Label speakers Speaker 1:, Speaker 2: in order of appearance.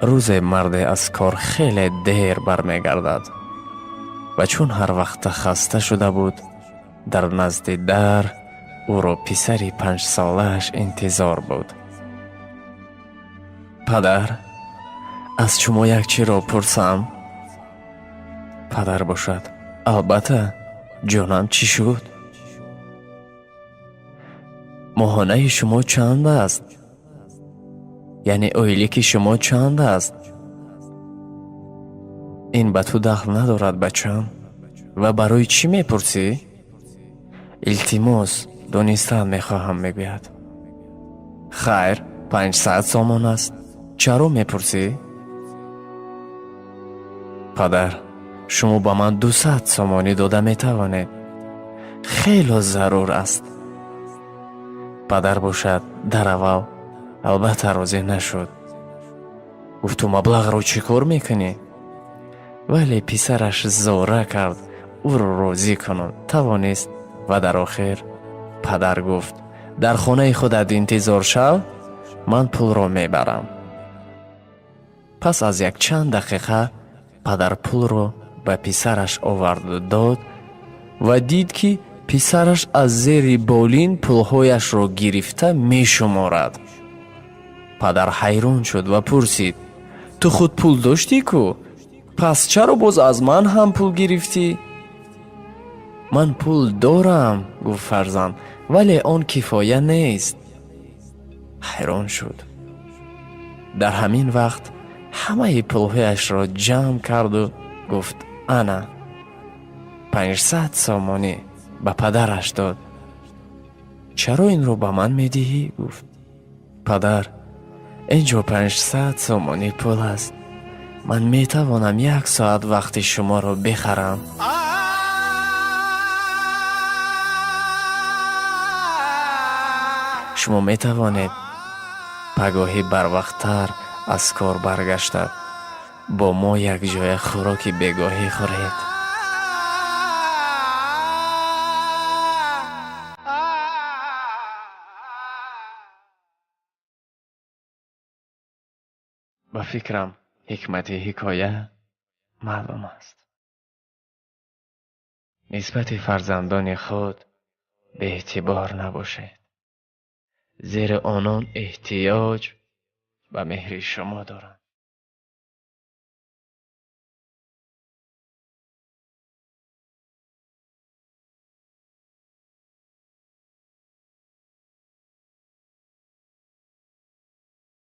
Speaker 1: روزی مرد از کار خیلی دیر برمیگردد و چون هر وقت خسته شده بود در نزد در او را پسری 5 سالش انتظار بود. پدر، از شما یک چی را پرسم؟ پدر باشد: البته جانم، چی شد؟ ماهانه شما چند است؟ یعنی اویلیک شما چند است؟ این به تو دخل ندارد بچم. و برای چی میپرسی؟ التماس دانستن میخواهم میگوید. خیر، 500 سامان است. چرا میپرسی؟ پدر، شما با من 200 سامانی داده میتوانید. خیلی ضرور است. پدر باشد در اول البته راضی نشد. گفت تو مبلغ رو چی کار میکنی؟ ولی پسرش زوره کرد او رو راضی کنند توانست و در آخر پدر گفت در خانه خودت انتظار شو، من پول رو میبرم. پس از یک چند دقیقه پدر پول رو به پسرش آورد داد و دید که پسرش از زیر بالین پولهایش رو گرفته می شمارد. پدر حیران شد و پرسید تو خود پول داشتی کو؟ پس چرا باز از من هم پول گرفتی؟ من پول دارم، گفت فرزند، ولی آن کفایه نیست. حیران شد. در همین وقت همه پولهایش را جمع کرد و گفت انا 500 سامانی به پدرش داد. چرا این رو به من میدهی؟ گفت پدر، اینجا 500 سامانی پول است. من میتوانم 1 ساعت وقت شما را بخرم. شما میتوانید پگاهی بر وقتتر از کار برگشته با ما یک جای خوراک بگاهی خورید. با فکرم حکمت حکایه معلوم است. نسبت فرزندان خود به اعتبار نباشید، زیرا آنان احتیاج به مهر شما دارند.